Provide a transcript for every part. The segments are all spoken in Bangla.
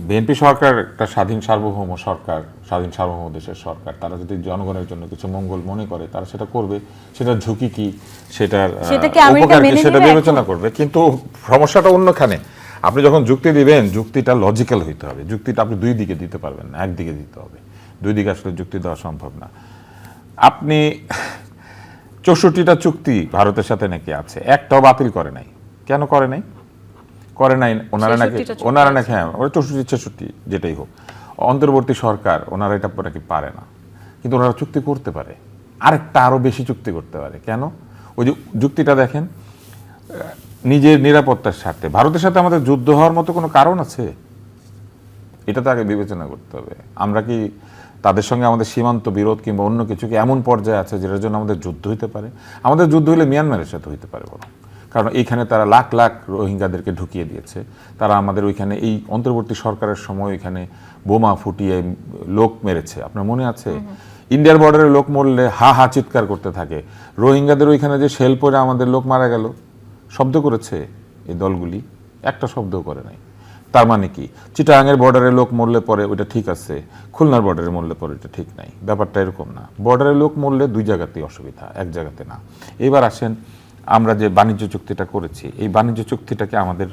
বিএনপি সরকার একটা স্বাধীন সার্বভৌম সরকার, স্বাধীন সার্বভৌম দেশের সরকার। তারা যদি জনগণের জন্য কিছু মঙ্গল মনে করে তারা সেটা করবে, সেটার ঝুঁকি কি, সেটার উপকার কি সেটা বিবেচনা করবে। কিন্তু সমস্যাটা অন্যখানে। আপনি যখন যুক্তি দিবেন, যুক্তিটা লজিক্যাল হইতে হবে। যুক্তিটা আপনি দুই দিকে দিতে পারবেন না, একদিকে দিতে হবে। দুই দিকে আসলে যুক্তি দেওয়া সম্ভব না। আপনি 64টা চুক্তি ভারতের সাথে নাকি আছে, একটাও বাতিল করে নাই। কেন করে নাই? করে নাই ওনারা নাকি হ্যাঁ, ওরা 64-66 যেটাই হোক, অন্তর্বর্তী সরকার ওনারা এটা নাকি পারে না। কিন্তু ওনারা চুক্তি করতে পারে, আরেকটা আরো বেশি চুক্তি করতে পারে। কেন? ওই যে যুক্তিটা দেখেন, নিজের নিরাপত্তার স্বার্থে। ভারতের সাথে আমাদের যুদ্ধ হওয়ার মতো কোনো কারণ আছে? এটা তো আগে বিবেচনা করতে হবে। আমরা কি তাদের সঙ্গে আমাদের সীমান্ত বিরোধ কিংবা অন্য কিছু কি এমন পর্যায়ে আছে যেটার জন্য আমাদের যুদ্ধ হইতে পারে? আমাদের যুদ্ধ হলে মিয়ানমারের সাথে হইতে পারে বরং, কারণ এইখানে তারা লাখ লাখ রোহিঙ্গাদেরকে ঢুকিয়ে দিয়েছে। তারা আমাদের ওইখানে এই অন্তর্বর্তী সরকারের সময় ওইখানে বোমা ফুটিয়ে লোক মেরেছে, আপনার মনে আছে? ইন্ডিয়ার বর্ডারে লোক মরলে হা হা চিৎকার করতে থাকে। রোহিঙ্গাদের ওইখানে যে শেল পরে আমাদের লোক মারা গেল, শব্দ করেছে এই দলগুলি? একটা শব্দও করে নাই। তার মানে কি চিটাগাংয়ের বর্ডারে লোক মরলে পরে ওইটা ঠিক আছে, খুলনার বর্ডারে মরলে পরে এটা ঠিক নাই? ব্যাপারটা এরকম না। বর্ডারে লোক মরলে দুই জায়গাতেই অসুবিধা, এক জায়গাতে না। এবার আসেন, আমরা যে বাণিজ্য চুক্তিটা করেছি, এই বাণিজ্য চুক্তিটাকে আমাদের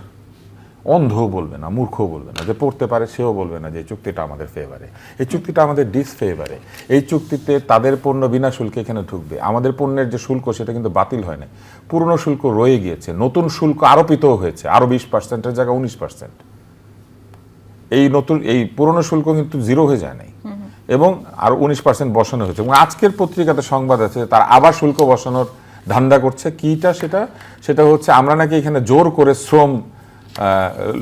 অন্ধও বলবে না, মূর্খও বলবে না, যে পড়তে পারে সেও বলবে না যে এই চুক্তিটা আমাদের ফেভারে। এই চুক্তিটা আমাদের ডিসফেভারে। এই চুক্তিতে তাদের পণ্য বিনা শুল্কে এখানে ঢুকবে। আমাদের পণ্যের যে শুল্ক সেটা কিন্তু বাতিল হয় না, পুরনো শুল্ক রয়ে গিয়েছে, নতুন শুল্ক আরোপিতও হয়েছে, আরও 20%-এর জায়গায় 19%। এই পুরনো শুল্ক কিন্তু জিরো হয়ে যায় নাই, এবং আরো 19% বসানো হয়েছে। এবং আজকের পত্রিকাতে সংবাদ আছে তারা আবার শুল্ক বসানোর ধান্দা করছে। কিটা সেটা হচ্ছে আমরা নাকি এখানে জোর করে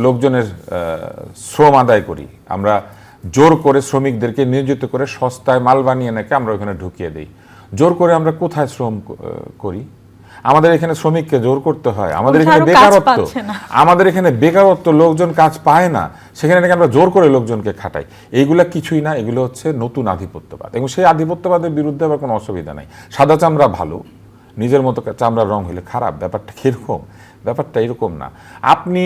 লোকজনের শ্রম আদায় করি, আমরা জোর করে শ্রমিকদেরকে নিয়োজিত করে সস্তায় মাল বানিয়ে নাকি আমরা ওখানে ঢুকিয়ে দিই। জোর করে আমরা কোথায় শ্রম করি? আমাদের এখানে শ্রমিককে জোর করতে হয়। আমাদের এখানে বেকারত্ব, লোকজন কাজ পায় না, সেখানে নাকি আমরা জোর করে লোকজনকে খাটাই। এইগুলা কিছুই না, এগুলো হচ্ছে নতুন আধিপত্যবাদ। এবং সেই আধিপত্যবাদের বিরুদ্ধে আবার কোনো অসুবিধা নাই। সাদা চামড়া ভালো, নিজের মতো চামড়ার রং হলে খারাপ, ব্যাপারটা কিরকম? ব্যাপারটা এরকম না। আপনি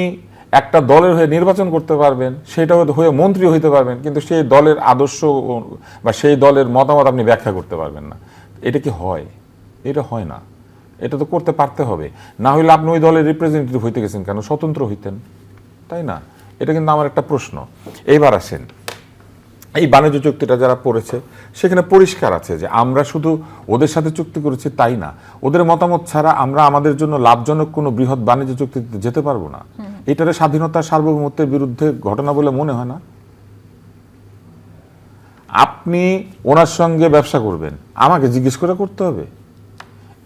একটা দলের হয়ে নির্বাচন করতে পারবেন, সেটা হয়ে মন্ত্রী হইতে পারবেন, কিন্তু সেই দলের আদর্শ বা সেই দলের মতামত আপনি ব্যাখ্যা করতে পারবেন না। এটা কি হয়? এটা হয় না। এটা তো করতে পারতে হবে, না হলে আপনি ওই দলের রিপ্রেজেন্টেটিভ হইতে গেছেন কেন? স্বতন্ত্র হইতেন, তাই না? এটা কিন্তু আমার একটা প্রশ্ন। এইবার আসেন, এই বাণিজ্য চুক্তিটা যারা পড়েছে সেখানে পরিষ্কার আছে যে আমরা শুধু ওদের সাথে চুক্তি করেছি তাই না, ওদের মতামত ছাড়া আমরা আমাদের জন্য লাভজনক কোনো বৃহৎ বাণিজ্য চুক্তিতে যেতে পারবো না। এটারে স্বাধীনতা সার্বভৌমত্বের বিরুদ্ধে ঘটনা বলে মনে হয় না? আপনি ওনার সঙ্গে ব্যবসা করবেন, আমাকে জিজ্ঞেস করে করতে হবে?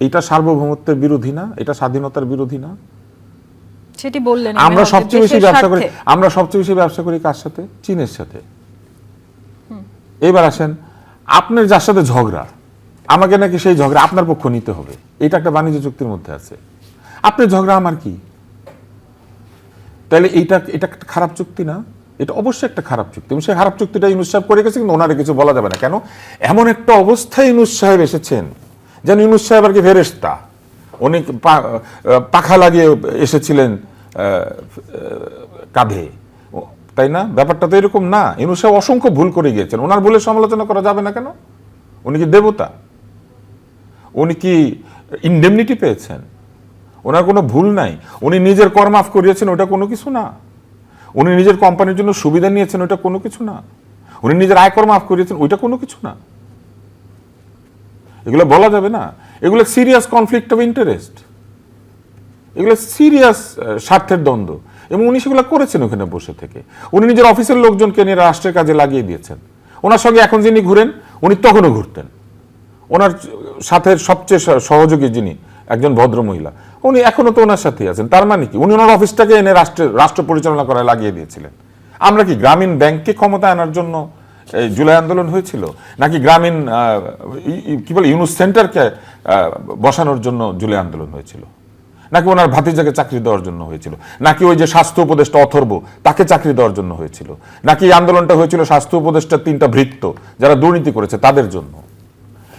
এটা সার্বভৌমত্বের বিরোধী না? এটা স্বাধীনতার বিরোধী না? সেটি বললেন। আমরা সবচেয়ে বেশি ব্যবসা করি কার সাথে? চীনের সাথে। এবার আসেন, আপনার যার সাথে ঝগড়া, আমাকে নাকি সেই ঝগড়া আপনার পক্ষ নিতে হবে, এটা একটা বাণিজ্য চুক্তির মধ্যে আছে। আপনার ঝগড়া আমার কি? তাহলে এটা একটা খারাপ চুক্তি না? এটা অবশ্যই একটা খারাপ চুক্তি। এবং সেই খারাপ চুক্তিটা ইউনূস সাহেব করে গেছে, কিন্তু ওনারে কিছু বলা যাবে না। কেন? এমন একটা অবস্থায় ইউনূস সাহেব এসেছেন যেন ইউনূস সাহেব আর কি ফেরেশতা, উনি পাখা লাগিয়ে এসেছিলেন কাঁধে, তাই না? ব্যাপারটা তো এরকম না। ইউনূস সাহেব অসংখ্য ভুল করে গিয়েছেন, ওনার ভুলের সমালোচনা করা যাবে না কেন? উনি কি দেবতা? উনি কি ইনডেমনিটি পেয়েছেন? ওনার কোনো ভুল নাই। উনি নিজের কর মাফ করিয়েছেন, ওটা কোনো কিছু না। উনি নিজের কোম্পানির জন্য সুবিধা নিয়েছেন, ওটা কোনো কিছু না। উনি নিজের আয়কর মাফ করিয়েছেন, ওইটা কোনো কিছু না। এগুলো বলা যাবে না। এগুলো সিরিয়াস কনফ্লিক্ট অফ ইন্টারেস্ট, এগুলো সিরিয়াস স্বার্থের দ্বন্দ্ব। এবং উনি সেগুলো করেছেন ওখানে বসে থেকে। উনি নিজের অফিসের লোকজনকে নিয়ে রাষ্ট্রের কাজে লাগিয়ে দিয়েছেন। ওনার সঙ্গে এখন যিনি ঘুরেন, উনি তখনও ঘুরতেন। ওনার সাথে সবচেয়ে সহযোগী যিনি, একজন ভদ্র মহিলা, উনি এখনো তো ওনার সাথেই আছেন। তার মানে কি? উনি ওনার অফিসটাকে এনে রাষ্ট্র পরিচালনা করায় লাগিয়ে দিয়েছিলেন। আমরা কি গ্রামীণ ব্যাংককে ক্ষমতা আনার জন্য জুলাই আন্দোলন হয়েছিল? নাকি গ্রামীণ কি বলে ইউনূস সেন্টারকে বসানোর জন্য জুলাই আন্দোলন হয়েছিল? নাকি ওনার ভাতিজাকে চাকরি দেওয়ার জন্য হয়েছিল? নাকি ওই যে স্বাস্থ্য উপদেষ্টা অথর্ব, তাকে চাকরি দেওয়ার জন্য হয়েছিল? নাকি এই আন্দোলনটা হয়েছিল স্বাস্থ্য উপদেষ্টার 3টা ভৃত্য যারা দুর্নীতি করেছে তাদের জন্য?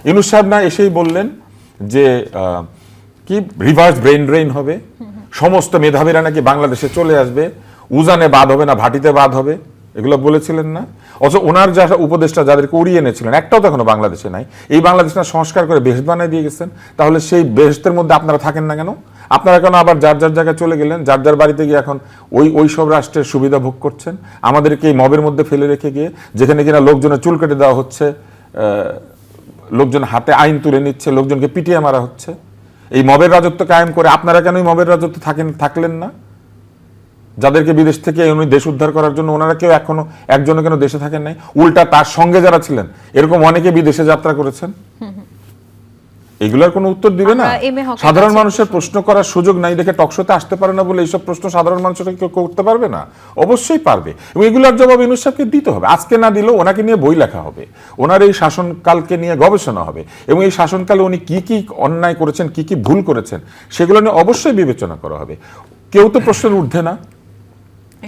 ইউনূস সাহেব না এসেই বললেন যে কি রিভার্স ব্রেন ড্রেইন হবে, সমস্ত মেধাবীরা নাকি বাংলাদেশে চলে আসবে, উজানে বাদ হবে না ভাটিতে বাদ হবে। এগুলো বলেছিলেন না? অথচ ওনার যা উপদেষ্টা যাদেরকে উড়িয়ে এনেছিলেন একটাও তো এখনো বাংলাদেশে নাই। এই বাংলাদেশটা সংস্কার করে বেহেশত বানিয়ে দিয়ে গেছেন। তাহলে সেই বেহেশতের মধ্যে আপনারা থাকেন না কেন? আপনারা কেন আবার যার যার জায়গায় চলে গেলেন? যার যার বাড়িতে গিয়ে এখন ওই সব রাষ্ট্রের সুবিধা ভোগ করছেন, আমাদেরকে এই মবের মধ্যে ফেলে রেখে গিয়ে, যেখানে কিনা লোকজনের চুল কেটে দেওয়া হচ্ছে, লোকজন হাতে আইন তুলে নিচ্ছে, লোকজনকে পিটিয়ে মারা হচ্ছে। এই মবের রাজত্ব কায়েম করে আপনারা কেন এই মবের রাজত্ব থাকলেন না? যাদেরকে বিদেশ থেকে উনি দেশ উদ্ধার করার জন্য ওনারা কেউ এখনো একজনও কেন দেশে থাকেন নাই? উল্টা তার সঙ্গে যারা ছিলেন এরকম অনেকে বিদেশে যাত্রা করেছেন। এগুলোর কোনো উত্তর দিবে না? সাধারণ মানুষের প্রশ্ন করার সুযোগ নাই দেখে টকশোতে আসতে পারে না বলে এইসব প্রশ্ন সাধারণ মানুষের কেউ করতে পারবে না? অবশ্যই পারবে, এবং এগুলোর জবাব ইউনূস সাহেবকে দিতে হবে। আজকে না দিলেও ওনাকে নিয়ে বই লেখা হবে, ওনার এই শাসনকালকে নিয়ে গবেষণা হবে, এবং এই শাসনকালে উনি কি কি অন্যায় করেছেন, কি কি ভুল করেছেন সেগুলো নিয়ে অবশ্যই বিবেচনা করা হবে। কেউ তো প্রশ্নের ঊর্ধ্বে না।